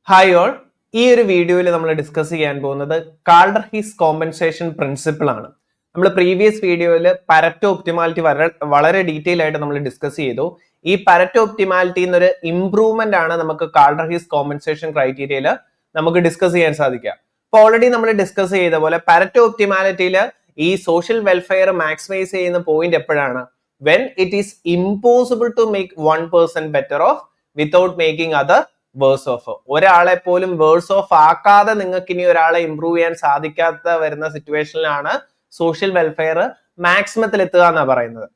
Hi all. ഈ ഒരു വീഡിയോയിൽ നമ്മൾ ഡിസ്കസ് ചെയ്യാൻ പോകുന്നത് കാൾഡർ-ഹീസ് കോമ്പൻസേഷൻ പ്രിൻസിപ്പിൾ ആണ്. നമ്മൾ പ്രീവിയസ് വീഡിയോയിൽ പരറ്റോ ഒപ്റ്റിമാലിറ്റി വളരെ ഡീറ്റെയിൽ ആയിട്ട് നമ്മൾ ഡിസ്കസ് ചെയ്തു. ഈ പരറ്റോ ഒപ്റ്റിമാലിറ്റി എന്നൊരു ഇംപ്രൂവ്മെന്റ് ആണ് നമുക്ക് കാൾഡർ-ഹീസ് കോമ്പൻസേഷൻ ക്രൈറ്റീരിയയിൽ നമുക്ക് ഡിസ്കസ് ചെയ്യാൻ സാധിക്കുക. അപ്പോൾ ഓൾറെഡി നമ്മൾ ഡിസ്കസ് ചെയ്ത പോലെ പരറ്റോ ഒപ്റ്റിമാലിറ്റിയിൽ ഈ സോഷ്യൽ വെൽഫെയർ മാക്സിമൈസ് ചെയ്യുന്ന പോയിന്റ് എപ്പോഴാണ്? When it is impossible to make one person better off without making other worse off. ഒരാളെ പോലും വേഴ്സ് ഓഫ് ആക്കാതെ നിങ്ങൾക്ക് ഇനി ഒരാളെ ഇംപ്രൂവ് ചെയ്യാൻ സാധിക്കാത്ത വരുന്ന സിറ്റുവേഷനിലാണ് സോഷ്യൽ വെൽഫെയർ മാക്സിമത്തിൽ എത്തുക എന്നാണ് പറയുന്നത്.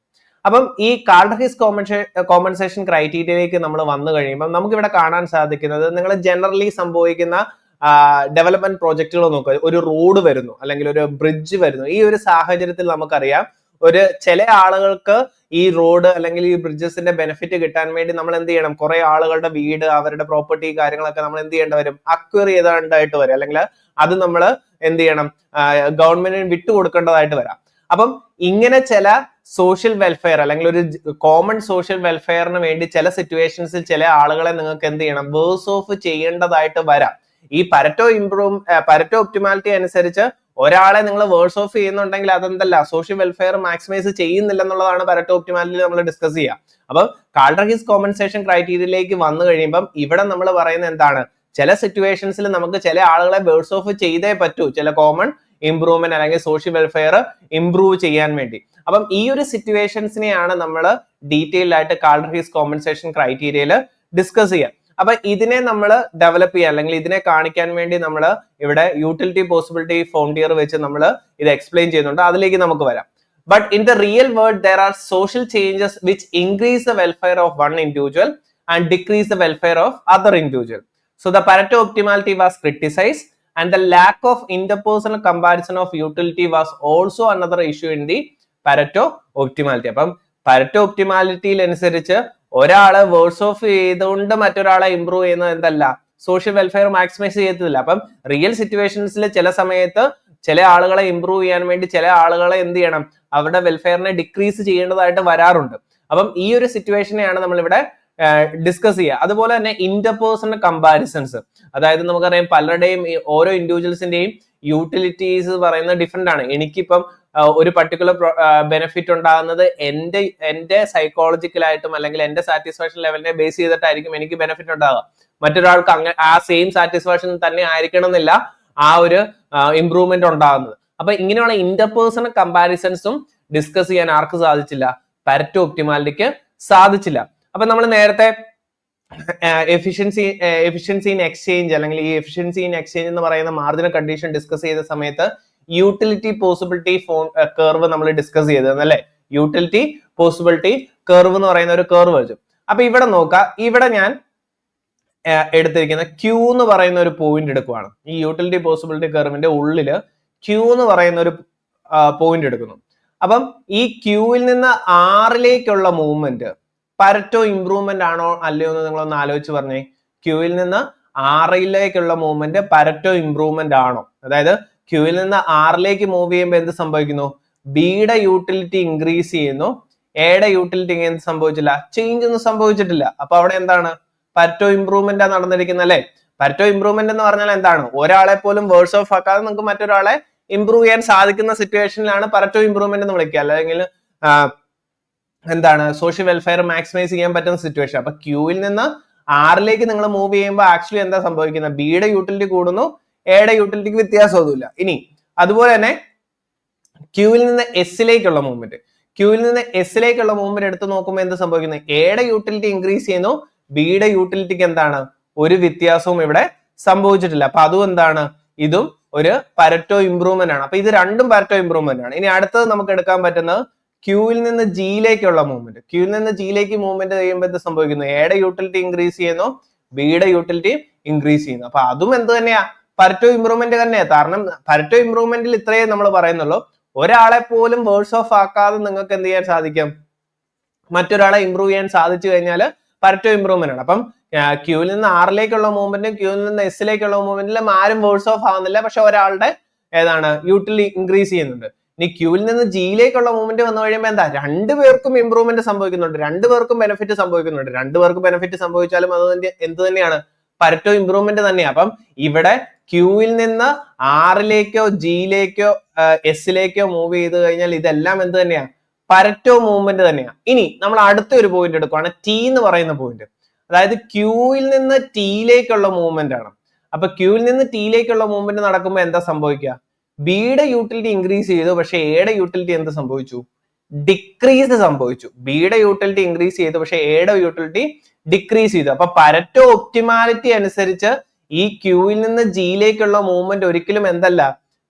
അപ്പം ഈ കാൾഡർ-ഹീസ് കോമ്പൻസേഷൻ ക്രൈറ്റീരിയയിലേക്ക് നമ്മൾ വന്നു കഴിയുമ്പോൾ നമുക്ക് ഇവിടെ കാണാൻ സാധിക്കുന്നത്, നിങ്ങൾ ജനറലി സംഭവിക്കുന്ന ഡെവലപ്മെന്റ് പ്രോജക്റ്റുകൾ നോക്കുക. ഒരു റോഡ് വരുന്നു അല്ലെങ്കിൽ ഒരു ബ്രിഡ്ജ് വരുന്നു. ഈ ഒരു സാഹചര്യത്തിൽ നമുക്കറിയാം ചില ആളുകൾക്ക് ഈ റോഡ് അല്ലെങ്കിൽ ഈ ബ്രിഡ്ജസിന്റെ ബെനിഫിറ്റ് കിട്ടാൻ വേണ്ടി നമ്മൾ എന്ത് ചെയ്യണം? കുറെ ആളുകളുടെ വീട്, അവരുടെ പ്രോപ്പർട്ടി കാര്യങ്ങളൊക്കെ നമ്മൾ എന്ത് ചെയ്യേണ്ടി വരും? അക്വയർ ചെയ്തതായിട്ട് വരും, അല്ലെങ്കിൽ അത് നമ്മൾ എന്ത് ചെയ്യണം? ഗവൺമെന്റിന് വിട്ടുകൊടുക്കേണ്ടതായിട്ട് വരാം. അപ്പം ഇങ്ങനെ ചില സോഷ്യൽ വെൽഫെയർ അല്ലെങ്കിൽ ഒരു കോമൺ സോഷ്യൽ വെൽഫെയറിന് വേണ്ടി ചില സിറ്റുവേഷൻസിൽ ചില ആളുകളെ നിങ്ങൾക്ക് എന്ത് ചെയ്യണം? വേഴ്സ് ഓഫ് ചെയ്യേണ്ടതായിട്ട് വരാം. ഈ പരറ്റോ ഒപ്റ്റിമാലിറ്റി അനുസരിച്ച് ഒരാളെ നിങ്ങൾ വേഴ്സ് ഓഫ് ചെയ്യുന്നുണ്ടെങ്കിൽ അതെന്തല്ല, സോഷ്യൽ വെൽഫെയർ മാക്സിമൈസ് ചെയ്യുന്നില്ല എന്നുള്ളതാണ് പരറ്റോ ഒപ്റ്റിമാലിറ്റി നമ്മൾ ഡിസ്കസ് ചെയ്യുക. അപ്പം കാൾഡർ-ഹീസ് കോമ്പൻസേഷൻ ക്രൈറ്റീരിയയിലേക്ക് വന്നു കഴിയുമ്പം ഇവിടെ നമ്മൾ പറയുന്നത് എന്താണ്? ചില സിറ്റുവേഷൻസിൽ നമുക്ക് ചില ആളുകളെ വേഴ്സ് ഓഫ് ചെയ്തേ പറ്റൂ, ചില കോമൺ ഇംപ്രൂവ്മെന്റ് അല്ലെങ്കിൽ സോഷ്യൽ വെൽഫെയർ ഇംപ്രൂവ് ചെയ്യാൻ വേണ്ടി. അപ്പം ഈ ഒരു സിറ്റുവേഷൻസിനെയാണ് നമ്മൾ ഡീറ്റെയിൽഡ് ആയിട്ട് കാൾഡർ-ഹീസ് കോമ്പൻസേഷൻ ക്രൈറ്റീരിയയിൽ ഡിസ്കസ് ചെയ്യുക. അപ്പൊ ഇതിനെ നമ്മൾ ഡെവലപ്പ് ചെയ്യാൻ അല്ലെങ്കിൽ ഇതിനെ കാണിക്കാൻ വേണ്ടി നമ്മൾ ഇവിടെ യൂട്ടിലിറ്റി പോസിബിലിറ്റി ഫ്രോണ്ടിയർ വെച്ച് നമ്മൾ ഇത് എക്സ്പ്ലെയിൻ ചെയ്യുന്നുണ്ട്. അതിലേക്ക് നമുക്ക് വരാം. But in the real world there are social changes which increase the welfare of one individual and decrease the welfare of other individual. So the Pareto optimality was criticized and the lack of interpersonal comparison of utility was also another issue in the Pareto optimality. അപ്പം Pareto optimality അനുസരിച്ച് ഒരാളെ verse of ചെയ്തുകൊണ്ട് മറ്റൊരാളെ improve ചെയ്യുന്നത് എന്തല്ല, social welfare maximise ചെയ്യത്തില്ല. അപ്പം real സിറ്റുവേഷൻസിൽ ചില സമയത്ത് ചില ആളുകളെ ഇംപ്രൂവ് ചെയ്യാൻ വേണ്ടി ചില ആളുകളെ എന്ത് ചെയ്യണം? അവരുടെ വെൽഫെയറിനെ ഡിക്രീസ് ചെയ്യേണ്ടതായിട്ട് വരാറുണ്ട്. അപ്പം ഈ ഒരു സിറ്റുവേഷനെയാണ് നമ്മൾ ഇവിടെ ഡിസ്കസ് ചെയ്യുക. അതുപോലെ തന്നെ ഇന്റർപേഴ്സണൽ കമ്പാരിസൺസ്, അതായത് നമുക്കറിയാം പലരുടെയും ഓരോ ഇൻഡിവിജ്വൽസിന്റെയും യൂട്ടിലിറ്റീസ് പറയുന്നത് ഡിഫറെന്റ് ആണ്. എനിക്കിപ്പം ഒരു പർട്ടിക്കുലർ ബെനിഫിറ്റ് ഉണ്ടാകുന്നത് എന്റെ സൈക്കോളജിക്കലായിട്ടും അല്ലെങ്കിൽ എന്റെ സാറ്റിസ്ഫാക്ഷൻ ലെവലിനെ ബേസ് ചെയ്തിട്ടായിരിക്കും എനിക്ക് ബെനിഫിറ്റ് ഉണ്ടാകുക. മറ്റൊരാൾക്ക് അങ്ങനെ ആ സെയിം സാറ്റിസ്ഫാക്ഷൻ തന്നെ ആയിരിക്കണം എന്നില്ല ആ ഒരു ഇംപ്രൂവ്മെന്റ് ഉണ്ടാകുന്നത്. അപ്പൊ ഇങ്ങനെയുള്ള ഇന്റർപേഴ്സണൽ കമ്പാരിസൺസും ഡിസ്കസ് ചെയ്യാൻ ആർക്ക് സാധിച്ചില്ല? പരറ്റോ ഒപ്റ്റിമാലിറ്റിക്ക് സാധിച്ചില്ല. അപ്പൊ നമ്മൾ നേരത്തെ എഫിഷ്യൻസി ഇൻ എക്സ്ചേഞ്ച് അല്ലെങ്കിൽ ഈ എഫിഷ്യൻസി ഇൻ എക്സ്ചേഞ്ച് എന്ന് പറയുന്ന മാർജിനൽ കണ്ടീഷൻ ഡിസ്കസ് ചെയ്ത സമയത്ത് യൂട്ടിലിറ്റി പോസിബിലിറ്റി കർവ് നമ്മൾ ഡിസ്കസ് ചെയ്തത് അല്ലേ? യൂട്ടിലിറ്റി പോസിബിലിറ്റി കർവ് എന്ന് പറയുന്ന ഒരു കർവ് വെച്ചു. അപ്പൊ ഇവിടെ നോക്കാം, ഇവിടെ ഞാൻ എടുത്തിരിക്കുന്ന ക്യൂ എന്ന് പറയുന്ന ഒരു പോയിന്റ് എടുക്കുവാണ്. ഈ യൂട്ടിലിറ്റി പോസിബിലിറ്റി കർവിന്റെ ഉള്ളില് ക്യൂ എന്ന് പറയുന്ന ഒരു പോയിന്റ് എടുക്കുന്നു. അപ്പം ഈ ക്യൂവിൽ നിന്ന് ആറിലേക്കുള്ള മൂവ്മെന്റ് പരറ്റോ ഇംപ്രൂവ്മെന്റ് ആണോ അല്ലയോ എന്ന് നിങ്ങളൊന്ന് ആലോചിച്ച് പറഞ്ഞേ. ക്യൂവിൽ നിന്ന് ആറിലേക്കുള്ള മൂവ്മെന്റ് പരറ്റോ ഇംപ്രൂവ്മെന്റ് ആണോ? അതായത് ക്യൂവിൽ നിന്ന് ആറിലേക്ക് മൂവ് ചെയ്യുമ്പോൾ എന്ത് സംഭവിക്കുന്നു? ബിയുടെ യൂട്ടിലിറ്റി ഇൻക്രീസ് ചെയ്യുന്നു, എയുടെ യൂട്ടിലിറ്റി എന്ത് സംഭവിച്ചില്ല? ചേഞ്ച് ഒന്നും സംഭവിച്ചിട്ടില്ല. അപ്പൊ അവിടെ എന്താണ്? പരറ്റോ ഇംപ്രൂവ്മെന്റ് നടന്നിരിക്കുന്നത് അല്ലെ? പരറ്റോ ഇംപ്രൂവ്മെന്റ് എന്ന് പറഞ്ഞാൽ എന്താണ്? ഒരാളെ പോലും വേഴ്സ് ഓഫ് ആക്കാതെ നമുക്ക് മറ്റൊരാളെ ഇംപ്രൂവ് ചെയ്യാൻ സാധിക്കുന്ന സിറ്റുവേഷനിലാണ് പരറ്റോ ഇംപ്രൂവ്മെന്റ് എന്ന് വിളിക്കുക. അല്ലെങ്കിൽ എന്താണ്? സോഷ്യൽ വെൽഫെയർ മാക്സിമൈസ് ചെയ്യാൻ പറ്റുന്ന സിറ്റുവേഷൻ. അപ്പൊ ക്യൂവിൽ നിന്ന് ആറിലേക്ക് നിങ്ങൾ മൂവ് ചെയ്യുമ്പോൾ ആക്ച്വലി എന്താ സംഭവിക്കുന്നത്? ബിയുടെ യൂട്ടിലിറ്റി കൂടുന്നു, എയുടെ യൂട്ടിലിറ്റിക്ക് വ്യത്യാസമൊന്നുമില്ല. ഇനി അതുപോലെ തന്നെ ക്യൂവിൽ നിന്ന് എസിലേക്കുള്ള മൂവ്മെന്റ്, ക്യൂവിൽ നിന്ന് എസിലേക്കുള്ള മൂവ്മെന്റ് എടുത്ത് നോക്കുമ്പോൾ എന്ത് സംഭവിക്കുന്നത്? എയുടെ യൂട്ടിലിറ്റി ഇൻക്രീസ് ചെയ്യുന്നു, ബിയുടെ യൂട്ടിലിറ്റിക്ക് എന്താണ്? ഒരു വ്യത്യാസവും ഇവിടെ സംഭവിച്ചിട്ടില്ല. അപ്പൊ അതും എന്താണ്? ഇതും ഒരു പരറ്റോ ഇംപ്രൂവ്മെന്റ് ആണ്. അപ്പൊ ഇത് രണ്ടും പരറ്റോ ഇംപ്രൂവ്മെന്റ് ആണ്. ഇനി അടുത്തത് നമുക്ക് എടുക്കാൻ പറ്റുന്നത് ക്യൂവിൽ നിന്ന് ജിയിലേക്കുള്ള മൂവ്മെന്റ്. ക്യൂവിൽ നിന്ന് ജിയിലേക്ക് മൂവ്മെന്റ് ചെയ്യുമ്പോൾ എന്ത് സംഭവിക്കുന്നു? എയുടെ യൂട്ടിലിറ്റി ഇൻക്രീസ് ചെയ്യുന്നു, ബിയുടെ യൂട്ടിലിറ്റി ഇൻക്രീസ് ചെയ്യുന്നു. അപ്പൊ അതും എന്ത് തന്നെയാ? പരറ്റോ ഇംപ്രൂവ്മെന്റ് തന്നെയാ. കാരണം പരറ്റോ ഇംപ്രൂവ്മെന്റിൽ ഇത്രയേ നമ്മൾ പറയുന്നുള്ളൂ, ഒരാളെ പോലും വേഴ്സ് ഓഫ് ആക്കാതെ നിങ്ങൾക്ക് എന്ത് ചെയ്യാൻ സാധിക്കും? മറ്റൊരാളെ ഇംപ്രൂവ് ചെയ്യാൻ സാധിച്ചു കഴിഞ്ഞാൽ പരറ്റോ ഇംപ്രൂവ്മെന്റ് ആണ്. അപ്പം ക്യൂവിൽ നിന്ന് ആറിലേക്കുള്ള മൂവ്മെന്റും ക്യൂവിൽ നിന്ന് എസിലേക്കുള്ള മൂവ്മെന്റിലും ആരും വേഴ്സ് ഓഫ് ആവുന്നില്ല, പക്ഷെ ഒരാളുടെ യൂട്ടിലിറ്റി ഇൻക്രീസ് ചെയ്യുന്നുണ്ട്. ഇനി ക്യൂവിൽ നിന്ന് ജിയിലേക്കുള്ള മൂവ്മെന്റ് വന്നു കഴിയുമ്പോൾ എന്താ? രണ്ടുപേർക്കും ഇംപ്രൂവ്മെന്റ് സംഭവിക്കുന്നുണ്ട്, രണ്ടുപേർക്കും ബെനിഫിറ്റ് സംഭവിക്കുന്നുണ്ട്. രണ്ടുപേർക്ക് ബെനിഫിറ്റ് സംഭവിച്ചാലും അത് എന്ത് തന്നെയാണ്? പരറ്റോ ഇംപ്രൂവ്മെന്റ് തന്നെയാണ്. അപ്പം ഇവിടെ ക്യൂവിൽ നിന്ന് ആറിലേക്കോ ജിയിലേക്കോ എസിലേക്കോ മൂവ് ചെയ്ത് കഴിഞ്ഞാൽ ഇതെല്ലാം എന്ത് തന്നെയാണ്? പരറ്റോ മൂവ്മെന്റ് തന്നെയാണ്. ഇനി നമ്മൾ അടുത്ത ഒരു പോയിന്റ് എടുക്കുകയാണ്, ടി എന്ന് പറയുന്ന പോയിന്റ്. അതായത് ക്യൂവിൽ നിന്ന് ടിയിലേക്കുള്ള മൂവ്മെന്റ് ആണ്. അപ്പൊ ക്യൂവിൽ നിന്ന് ടിയിലേക്കുള്ള മൂവ്മെന്റ് നടക്കുമ്പോൾ എന്താ സംഭവിക്കുക? ബിയുടെ യൂട്ടിലിറ്റി ഇൻക്രീസ് ചെയ്തു, പക്ഷെ എയുടെ യൂട്ടിലിറ്റി എന്ത് സംഭവിച്ചു? ഡിക്രീസ് സംഭവിച്ചു. ബിയുടെ യൂട്ടിലിറ്റി ഇൻക്രീസ് ചെയ്തു, പക്ഷെ എയുടെ യൂട്ടിലിറ്റി ഡിക്രീസ് ചെയ്തു. അപ്പൊ പരറ്റോ ഒപ്റ്റിമാലിറ്റി അനുസരിച്ച് ഈ ക്യൂവിൽ നിന്ന് ജിയിലേക്കുള്ള മൂവ്മെന്റ് ഒരിക്കലും എന്തല്ല?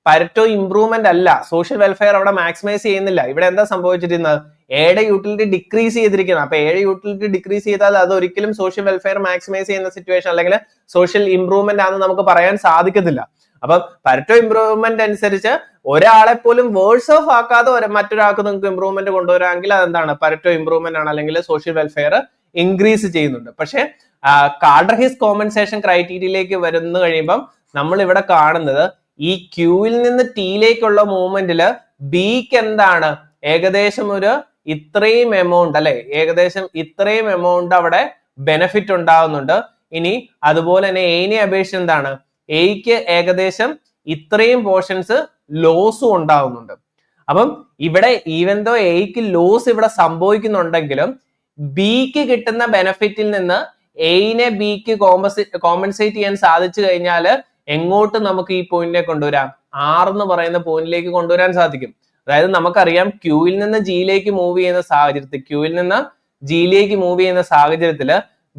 പരറ്റോ ഇംപ്രൂവ്മെന്റ് അല്ല. സോഷ്യൽ വെൽഫെയർ അവിടെ മാക്സിമൈസ് ചെയ്യുന്നില്ല. ഇവിടെ എന്താ സംഭവിച്ചിരുന്നത്? എയുടെ യൂട്ടിലിറ്റി ഡിക്രീസ് ചെയ്തിരിക്കുന്നത്. അപ്പൊ എയുടെ യൂട്ടിലിറ്റി ഡിക്രീസ് ചെയ്താൽ അത് ഒരിക്കലും സോഷ്യൽ വെൽഫെയർ മാക്സിമൈസ് ചെയ്യുന്ന സിറ്റുവേഷൻ അല്ലെങ്കിൽ സോഷ്യൽ ഇംപ്രൂവ്മെന്റ് ആണെന്ന് നമുക്ക് പറയാൻ സാധിക്കത്തില്ല. അപ്പൊ പരറ്റോ ഇംപ്രൂവ്മെന്റ് അനുസരിച്ച് ഒരാളെ പോലും വേഴ്സ് ഓഫ് ആക്കാതെ മറ്റൊരാൾക്ക് നിങ്ങൾക്ക് ഇംപ്രൂവ്മെന്റ് കൊണ്ടുവരാമെങ്കിൽ അതെന്താണ്? പരറ്റോ ഇംപ്രൂവ്മെന്റ് ആണ്, അല്ലെങ്കിൽ സോഷ്യൽ വെൽഫെയർ ഇൻക്രീസ് ചെയ്യുന്നുണ്ട്. പക്ഷെ കാൾഡർ-ഹിസ് കോമ്പൻസേഷൻ ക്രൈറ്റീരിയയിലേക്ക് വരുന്ന കഴിയുമ്പം നമ്മൾ ഇവിടെ കാണുന്നത് ഈ ക്യൂവിൽ നിന്ന് ടിയിലേക്കുള്ള മൂവ്മെന്റില് ബിക്ക് എന്താണ്? ഏകദേശം ഒരു ഇത്രയും എമൗണ്ട് അല്ലെ, ഏകദേശം ഇത്രയും എമൗണ്ട് അവിടെ ബെനിഫിറ്റ് ഉണ്ടാവുന്നുണ്ട്. ഇനി അതുപോലെ തന്നെ എയിനെ അപേക്ഷിച്ച് എന്താണ്? എയ്ക്ക് ഏകദേശം ഇത്രയും പോർഷൻസ് ലോസും ഉണ്ടാവുന്നുണ്ട്. അപ്പം ഇവിടെ ഈവൻ ദോ എയ്ക്ക് ലോസ് ഇവിടെ സംഭവിക്കുന്നുണ്ടെങ്കിലും ബിക്ക് കിട്ടുന്ന ബെനിഫിറ്റിൽ നിന്ന് എയിനെ ബിക്ക് കോമ്പൻസേറ്റ് ചെയ്യാൻ സാധിച്ചു കഴിഞ്ഞാൽ എങ്ങോട്ട് നമുക്ക് ഈ പോയിന്റിനെ കൊണ്ടുവരാം? ആർ എന്ന് പറയുന്ന പോയിന്റിലേക്ക് കൊണ്ടുവരാൻ സാധിക്കും. അതായത് നമുക്കറിയാം ക്യൂവിൽ നിന്ന് ജിയിലേക്ക് മൂവ് ചെയ്യുന്ന സാഹചര്യത്തിൽ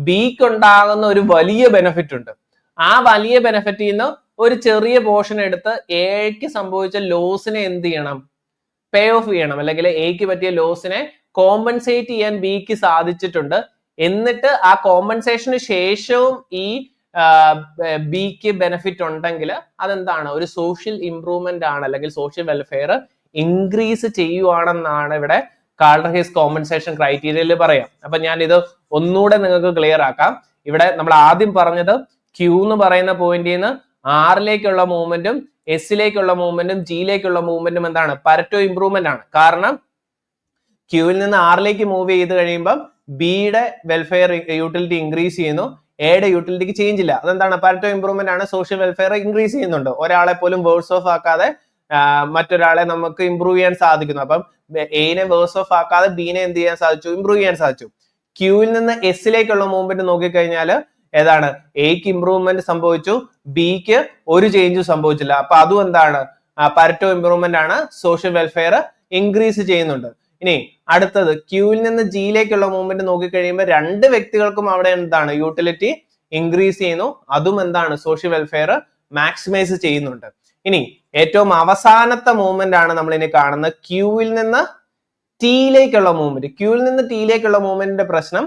ബിക്ക് ഉണ്ടാകുന്ന ഒരു വലിയ ബെനിഫിറ്റ് ഉണ്ട്. ആ വലിയ ബെനിഫിറ്റിൽ നിന്ന് ഒരു ചെറിയ പോർഷൻ എടുത്ത് എക്ക് സംഭവിച്ച ലോസിനെ എന്ത് ചെയ്യണം? പേ ഓഫ് ചെയ്യണം, അല്ലെങ്കിൽ എക്ക് പറ്റിയ ലോസിനെ കോമ്പൻസേറ്റ് ചെയ്യാൻ ബിക്ക് സാധിച്ചിട്ടുണ്ട്. എന്നിട്ട് ആ കോമ്പൻസേഷന് ശേഷവും ഈ ബിക്ക് ബെനിഫിറ്റ് ഉണ്ടെങ്കിൽ അതെന്താണ്? ഒരു സോഷ്യൽ ഇംപ്രൂവ്മെന്റ് ആണ്, അല്ലെങ്കിൽ സോഷ്യൽ വെൽഫെയർ ഇൻക്രീസ് ചെയ്യുവാണെന്നാണ് ഇവിടെ കാൾഡർ-ഹിസ് കോമ്പൻസേഷൻ ക്രൈറ്റീരിയയിൽ പറയാം. അപ്പൊ ഞാൻ ഇത് ഒന്നുകൂടെ നിങ്ങൾക്ക് ക്ലിയർ ആക്കാം. ഇവിടെ നമ്മൾ ആദ്യം പറഞ്ഞത് ക്യൂ എന്ന് പറയുന്ന പോയിന്റിൽ നിന്ന് ആറിലേക്കുള്ള മൂവ്മെന്റും എസിലേക്കുള്ള മൂവ്മെന്റും ജിയിലേക്കുള്ള മൂവ്മെന്റും എന്താണ്? പരറ്റോ ഇംപ്രൂവ്മെന്റ് ആണ്. കാരണം ക്യൂവിൽ നിന്ന് ആറിലേക്ക് മൂവ് ചെയ്ത് കഴിയുമ്പോൾ ബിയുടെ വെൽഫെയർ യൂട്ടിലിറ്റി ഇൻക്രീസ് ചെയ്യുന്നു, എയുടെ യൂട്ടിലിറ്റിക്ക് ചേഞ്ച് ഇല്ല. അതെന്താണ്? പരറ്റോ ഇംപ്രൂവ്മെന്റ് ആണ്. സോഷ്യൽ വെൽഫെയർ ഇൻക്രീസ് ചെയ്യുന്നുണ്ട്. ഒരാളെ പോലും വേഴ്സ് ഓഫ് ആക്കാതെ മറ്റൊരാളെ നമുക്ക് ഇംപ്രൂവ് ചെയ്യാൻ സാധിക്കുന്നു. അപ്പം എനെ വേഴ്സ് ഓഫ് ആക്കാതെ ബിനെ എന്ത് ചെയ്യാൻ സാധിച്ചു? ഇംപ്രൂവ് ചെയ്യാൻ സാധിച്ചു. ക്യൂവിൽ നിന്ന് എസിലേക്കുള്ള മൂവ്മെന്റ് നോക്കിക്കഴിഞ്ഞാൽ ഏതാണ്? എക്ക് ഇംപ്രൂവ്മെന്റ് സംഭവിച്ചു, ബിക്ക് ഒരു ചേഞ്ചും സംഭവിച്ചില്ല. അപ്പൊ അതും എന്താണ്? പരറ്റോ ഇംപ്രൂവ്മെന്റ് ആണ്. സോഷ്യൽ വെൽഫെയർ ഇൻക്രീസ് ചെയ്യുന്നുണ്ട്. ഇനി അടുത്തത് ക്യൂവിൽ നിന്ന് ജിയിലേക്കുള്ള മൂവ്മെന്റ് നോക്കിക്കഴിയുമ്പോൾ രണ്ട് വ്യക്തികൾക്കും അവിടെ എന്താണ്? യൂട്ടിലിറ്റി ഇൻക്രീസ് ചെയ്യുന്നു. അതും എന്താണ്? സോഷ്യൽ വെൽഫെയർ മാക്സിമൈസ് ചെയ്യുന്നുണ്ട്. ഇനി ഏറ്റവും അവസാനത്തെ മൂവ്മെന്റ് ആണ് നമ്മൾ ഇനി കാണുന്നത്, ക്യൂവിൽ നിന്ന് ടിയിലേക്കുള്ള മൂവ്മെന്റ്. ക്യൂവിൽ നിന്ന് ടിയിലേക്കുള്ള മൂവ്മെന്റിന്റെ പ്രശ്നം,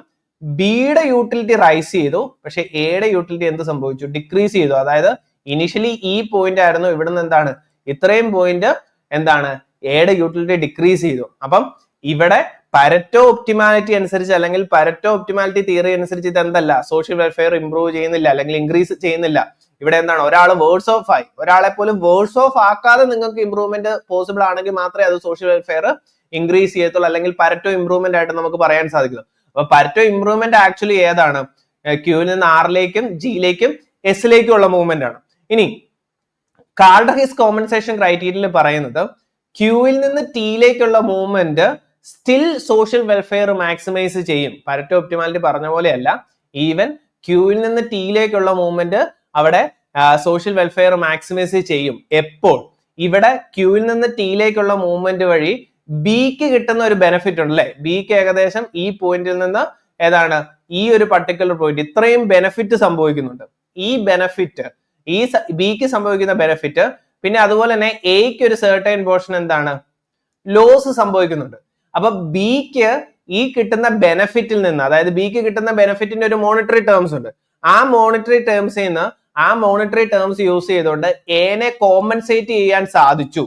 ബിയുടെ യൂട്ടിലിറ്റി റൈസ് ചെയ്തു, പക്ഷെ എയുടെ യൂട്ടിലിറ്റി എന്ത് സംഭവിച്ചു? ഡിക്രീസ് ചെയ്തു. അതായത് ഇനിഷ്യലി ഈ പോയിന്റ് ആയിരുന്നു, ഇവിടുന്ന് എന്താണ്? ഇത്രയും പോയിന്റ് എന്താണ്? എയുടെ യൂട്ടിലിറ്റി ഡിക്രീസ് ചെയ്തു. അപ്പം ഇവിടെ പരറ്റോ ഒപ്റ്റിമാലിറ്റി അനുസരിച്ച്, അല്ലെങ്കിൽ പരറ്റോ ഒപ്റ്റിമാലിറ്റി തിയറി അനുസരിച്ച് ഇത് എന്തല്ല? സോഷ്യൽ വെൽഫെയർ ഇംപ്രൂവ് ചെയ്യുന്നില്ല, അല്ലെങ്കിൽ ഇൻക്രീസ് ചെയ്യുന്നില്ല. ഇവിടെ എന്താണ്? ഒരാൾ വേഴ്സ് ഓഫ് ആയി. ഒരാളെ പോലും വേഴ്സ് ഓഫ് ആക്കാതെ നിങ്ങൾക്ക് ഇംപ്രൂവ്മെന്റ് പോസിബിൾ ആണെങ്കിൽ മാത്രമേ അത് സോഷ്യൽ വെൽഫെയർ ഇൻക്രീസ് ചെയ്യത്തുള്ളൂ, അല്ലെങ്കിൽ പരറ്റോ ഇംപ്രൂവ്മെന്റ് ആയിട്ട് നമുക്ക് പറയാൻ സാധിക്കുള്ളൂ. അപ്പൊ പരറ്റോ ഇംപ്രൂവ്മെന്റ് ആക്ച്വലി ഏതാണ്? ക്യൂവിൽ നിന്ന് ആറിലേക്കും ജിയിലേക്കും എസിലേക്കും ഉള്ള മൂവ്മെന്റ് ആണ്. ഇനി കാൾഡർ-ഹിസ് കോമ്പൻസേഷൻ ക്രൈറ്റീരിയയിൽ പറയുന്നത് ക്യൂവിൽ നിന്ന് ടിയിലേക്കുള്ള movement still social welfare maximise ചെയ്യും. പരറ്റോ ഒപ്റ്റിമാലിറ്റി പറഞ്ഞ പോലെയല്ല, ഈവൻ ക്യൂവിൽ നിന്ന് ടിയിലേക്കുള്ള മൂവ്മെന്റ് അവിടെ സോഷ്യൽ വെൽഫെയർ മാക്സിമൈസ് ചെയ്യും. എപ്പോൾ? ഇവിടെ ക്യൂവിൽ നിന്ന് ടിയിലേക്കുള്ള മൂവ്മെന്റ് വഴി ബിക്ക് കിട്ടുന്ന ഒരു ബെനിഫിറ്റ് ഉണ്ട് അല്ലെ? ബിക്ക് ഏകദേശം ഈ പോയിന്റിൽ നിന്ന് ഏതാണ്? ഈ ഒരു പർട്ടിക്കുലർ പോയിന്റ് ഇത്രയും ബെനിഫിറ്റ് സംഭവിക്കുന്നുണ്ട്. ഈ ബെനിഫിറ്റ്, ഈ ബിക്ക് സംഭവിക്കുന്ന ബെനിഫിറ്റ്, പിന്നെ അതുപോലെ തന്നെ എക്ക് ഒരു സെർട്ടൈൻ പോർഷൻ എന്താണ്? ലോസ് സംഭവിക്കുന്നുണ്ട്. അപ്പൊ ബിക്ക് ഈ കിട്ടുന്ന ബെനിഫിറ്റിൽ നിന്ന്, അതായത് ബിക്ക് കിട്ടുന്ന ബെനിഫിറ്റിന്റെ ഒരു മോണിറ്ററി ടേംസ് ഉണ്ട്. ആ മോണിറ്ററി ടേംസ് യൂസ് ചെയ്തുകൊണ്ട് എനെ കോമ്പൻസേറ്റ് ചെയ്യാൻ സാധിച്ചു.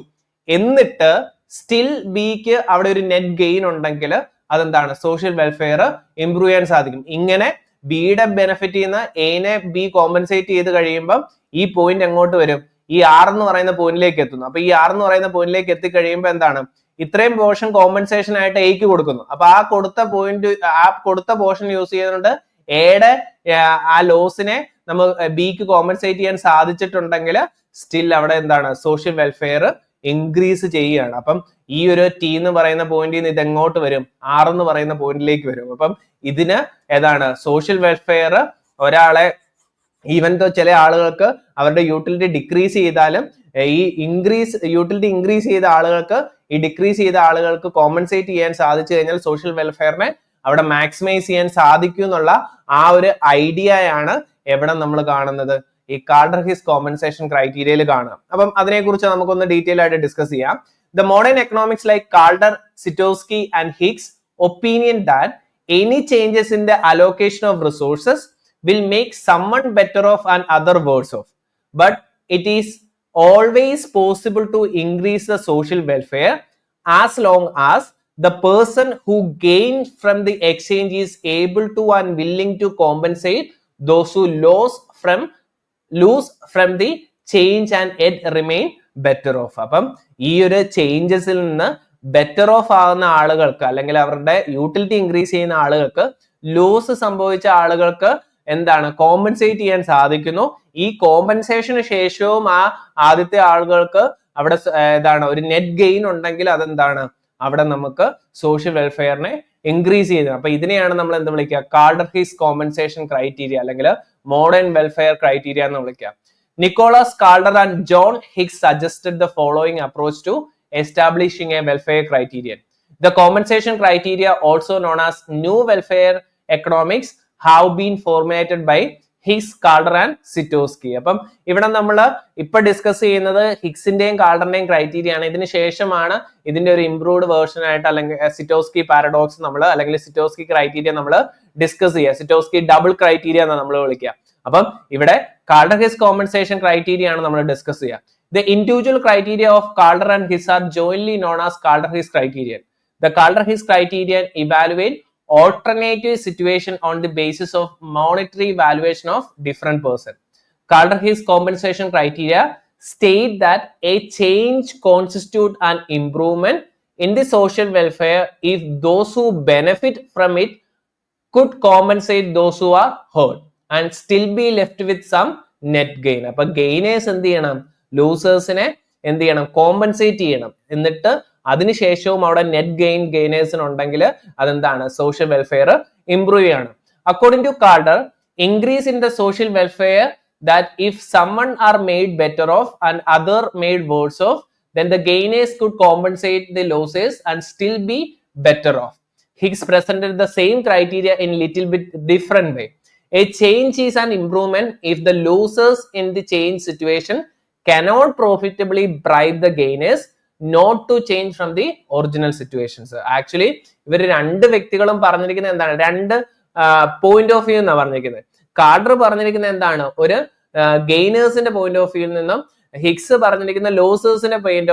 എന്നിട്ട് സ്റ്റിൽ ബിക്ക് അവിടെ ഒരു നെറ്റ് ഗെയിൻ ഉണ്ടെങ്കിൽ അതെന്താണ്? സോഷ്യൽ വെൽഫെയർ ഇംപ്രൂവ് ചെയ്യാൻ സാധിക്കും. ഇങ്ങനെ ബിയുടെ ബെനിഫിറ്റ് ചെയ്യുന്ന എനെ ബി കോമ്പൻസേറ്റ് ചെയ്ത് കഴിയുമ്പോൾ ഈ പോയിന്റ് എങ്ങോട്ട് വരും? ഈ ആർ എന്ന് പറയുന്ന പോയിന്റിലേക്ക് എത്തുന്നു. അപ്പൊ ഈ ആർ എന്ന് പറയുന്ന പോയിന്റിലേക്ക് എത്തിക്കഴിയുമ്പോൾ എന്താണ്? ഇത്രയും പോർഷൻ കോമ്പൻസേഷൻ ആയിട്ട് എക്ക് കൊടുക്കുന്നു. അപ്പൊ ആ കൊടുത്ത പോർഷൻ യൂസ് ചെയ്തുകൊണ്ട് എയുടെ ആ ലോസിനെ ബിക്ക് കോമ്പൻസേറ്റ് ചെയ്യാൻ സാധിച്ചിട്ടുണ്ടെങ്കിൽ സ്റ്റിൽ അവിടെ എന്താണ് സോഷ്യൽ വെൽഫെയർ ഇൻക്രീസ് ചെയ്യുകയാണ്. അപ്പം ഈ ഒരു ടി എന്ന് പറയുന്ന പോയിന്റിൽ നിന്ന് ഇത് എങ്ങോട്ട് വരും, ആർ എന്ന് പറയുന്ന പോയിന്റിലേക്ക് വരും. അപ്പം ഇതിന് ഏതാണ് സോഷ്യൽ വെൽഫെയർ ഒരാളെ ഈവൻ ചില ആളുകൾക്ക് അവരുടെ യൂട്ടിലിറ്റി ഡിക്രീസ് ചെയ്താലും ഈ യൂട്ടിലിറ്റി ഇൻക്രീസ് ചെയ്ത ആളുകൾക്ക് ഈ ഡിക്രീസ് ചെയ്ത ആളുകൾക്ക് കോമ്പൻസേറ്റ് ചെയ്യാൻ സാധിച്ചു കഴിഞ്ഞാൽ സോഷ്യൽ വെൽഫെയറിനെ അവിടെ മാക്സിമൈസ് ചെയ്യാൻ സാധിക്കും എന്നുള്ള ആ ഒരു ഐഡിയയാണ് എവിടെ നമ്മൾ കാണുന്നത്, ഈ കാൾഡർ-ഹിസ് കോമ്പൻസേഷൻ ക്രൈറ്റീരിയയിൽ കാണാം. അപ്പം അതിനെക്കുറിച്ച് നമുക്കൊന്ന് ഡീറ്റെയിൽ ആയിട്ട് ഡിസ്കസ് ചെയ്യാം. The modern economics like Calder, Sitowski and Hicks opinion that any changes in the allocation of resources will make someone better off and other worse off. But it is always possible to increase the social welfare as long as the person who gains from the exchange is able to and willing to compensate those who lose from the change and yet remain better off. അപ്പം ഈ ഒരു ചേഞ്ചസിൽ നിന്ന് better off ആകുന്ന ആളുകൾക്ക് അല്ലെങ്കിൽ അവരുടെ utility increase ചെയ്യുന്ന ആളുകൾക്ക് ലോസ് സംഭവിച്ച ആളുകൾക്ക് എന്താണ് കോമ്പൻസേറ്റ് ചെയ്യാൻ സാധിക്കുന്നു. ഈ കോമ്പൻസേഷന് ശേഷവും ആ ആദ്യത്തെ ആളുകൾക്ക് അവിടെ ഏതാണ് ഒരു നെറ്റ് ഗെയിൻ ഉണ്ടെങ്കിൽ അതെന്താണ് അവിടെ നമുക്ക് സോഷ്യൽ വെൽഫെയറിനെ ഇൻക്രീസ് ചെയ്യുന്നത്. അപ്പൊ ഇതിനെയാണ് നമ്മൾ എന്ത് വിളിക്കുക, കാൾഡർ-ഹിസ് കോമ്പൻസേഷൻ ക്രൈറ്റീരിയ അല്ലെങ്കിൽ മോഡേൺ വെൽഫെയർ ക്രൈറ്റീരിയ എന്ന് വിളിക്കുക. Nicholas Calder and John Hicks suggested the following approach to establishing a welfare criterion. The compensation criteria, also known as New Welfare Economics, have been formulated by Hicks, Calder and Sitowski. അപ്പം ഇവിടെ നമ്മൾ ഇപ്പൊ discuss ചെയ്യുന്നത് ഹിക്സിന്റെയും കാൾഡറിന്റെയും criteria ആണ്. ഇതിന് ശേഷമാണ് ഇതിന്റെ ഒരു ഇംപ്രൂവ്ഡ് വേർഷൻ ആയിട്ട് അല്ലെങ്കിൽ സിറ്റോസ്കി പാരഡോക്സ് നമ്മൾ അല്ലെങ്കിൽ സിറ്റോസ്കി ക്രൈറ്റീരിയ നമ്മൾ ഡിസ്കസ് ചെയ്യുക. സിറ്റോസ്കി ഡബിൾ ക്രൈറ്റീരിയ എന്നാണ് നമ്മൾ വിളിക്കുക. അപ്പം ഇവിടെ കാൾഡർ-ഹിസ് കോമ്പൻസേഷൻ ക്രൈറ്റീരിയ ആണ് നമ്മൾ ഡിസ്കസ് ചെയ്യുക. The individual criteria of Calder and Hicks are jointly known as Calder-Hicks criterion. The Calder-Hicks criterion evaluate alternative situation on the basis of monetary valuation of different person. Calder-Hicks compensation criteria state that a change constitute an improvement in the social welfare if those who benefit from it could compensate those who are hurt and still be left with some net gain. അപ്പൊ gainers എന്ത് ചെയ്യണം, ലൂസേഴ്സിനെ എന്ത് ചെയ്യണം, compensate ചെയ്യണം. എന്നിട്ട് അതിനുശേഷവും അവിടെ net ഗെയിനേഴ്സിന് ഉണ്ടെങ്കിൽ അതെന്താണ് സോഷ്യൽ വെൽഫെയർ ഇംപ്രൂവ് ചെയ്യണം. According to Kaldor, increase in the social welfare that if someone are made better off and other made worse off, then the gainers could compensate the losses and still be better off. Hicks presented the same criteria in little bit different way. A change is an improvement if the losers in the change situation cannot profitably bribe the gainers not to change from the original situations. Actually ഇവർ രണ്ട് വ്യക്തികളും പറഞ്ഞിരിക്കുന്നത് എന്താണ്, രണ്ട് point of view എന്നാണ് പറഞ്ഞിരിക്കുന്നത്. Kaldor പറഞ്ഞിരിക്കുന്നത് എന്താണ്, ഒരു ഗെയിനേഴ്സിന്റെ പോയിന്റ് ഓഫ് വ്യൂയിൽ നിന്നും ഹിക്സ് പറഞ്ഞിരിക്കുന്ന ലോസേഴ്സിന്റെ പോയിന്റ്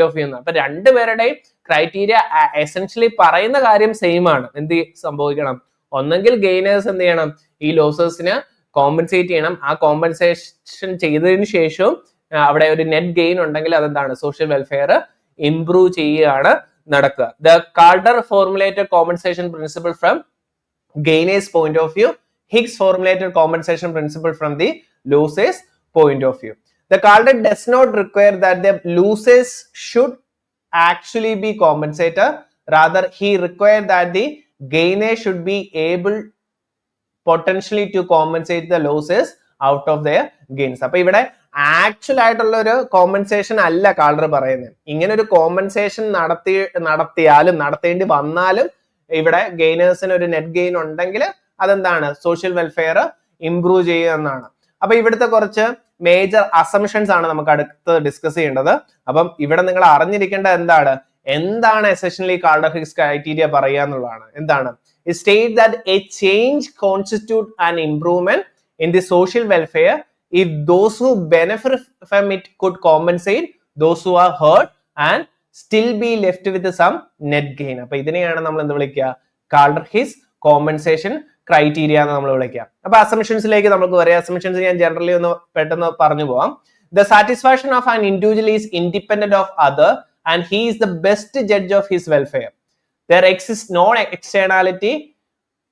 ഓഫ് വ്യൂ എന്നാണ്. അപ്പൊ രണ്ടുപേരുടെയും ക്രൈറ്റീരിയ എസെൻഷ്യലി പറയുന്ന കാര്യം സെയിം ആണ്. എന്ത് സംഭവിക്കണം, ഒന്നെങ്കിൽ ഗെയിനേഴ്സ് എന്ത് ചെയ്യണം, ഈ ലോസേഴ്സിന് കോമ്പൻസേറ്റ് ചെയ്യണം. ആ കോമ്പൻസേഷൻ ചെയ്തതിനു ശേഷവും അവിടെ ഒരു നെറ്റ് ഗെയിൻ ഉണ്ടെങ്കിൽ അതെന്താണ് സോഷ്യൽ വെൽഫെയർ ഇംപ്രൂവ് ചെയ്യുകയാണ് നടക്കുക. The Kaldor formulated compensation principle from gainers point of view. Hicks formulated compensation principle from the losers point of view. The Calder does not require that the losers should actually be compensated. Rather, he required that the gainer should be able potentially to compensate the losses out of their gains. അപ്പൊ ഇവിടെ actual ആയിട്ടുള്ള ഒരു compensation അല്ല Kaldor പറയുന്നത്. ഇങ്ങനെ ഒരു compensation നടത്തേണ്ടി വന്നാലും ഇവിടെ ഗെയിനേഴ്സിന് ഒരു നെറ്റ് ഗെയിൻ ഉണ്ടെങ്കിൽ അതെന്താണ് സോഷ്യൽ വെൽഫെയർ ഇംപ്രൂവ് ചെയ്യുക എന്നാണ്. അപ്പൊ ഇവിടുത്തെ കുറച്ച് മേജർ അസംഷൻസ് ആണ് നമുക്ക് അടുത്ത് ഡിസ്കസ് ചെയ്യേണ്ടത്. അപ്പം ഇവിടെ നിങ്ങൾ അറിഞ്ഞിരിക്കേണ്ട എന്താണ് എസെൻഷ്യലി കാൾഡർ-ഹിക്സ് ക്രൈറ്റീരിയ പറയുക എന്നുള്ളതാണ്. എന്താണ്, it states that a change constitute an improvement in the social welfare if those who benefit from it could compensate those who are hurt and still be left with some net gain. അപ്പൊ ഇതിനെയാണ് നമ്മൾ എന്ത് വിളിക്കുക, Kaldor-Higgs compensation criteria എന്ന് നമ്മൾ വിളിക്കുക. അപ്പൊ അസംഷൻസിലേക്ക് നമുക്ക് പറയാം. അസംഷൻസ് ഞാൻ ജനറലി ഒന്ന് പെട്ടെന്ന് പറഞ്ഞു പോവാം. The satisfaction of an individual is independent of other and he is the best judge of his welfare. There exists no externality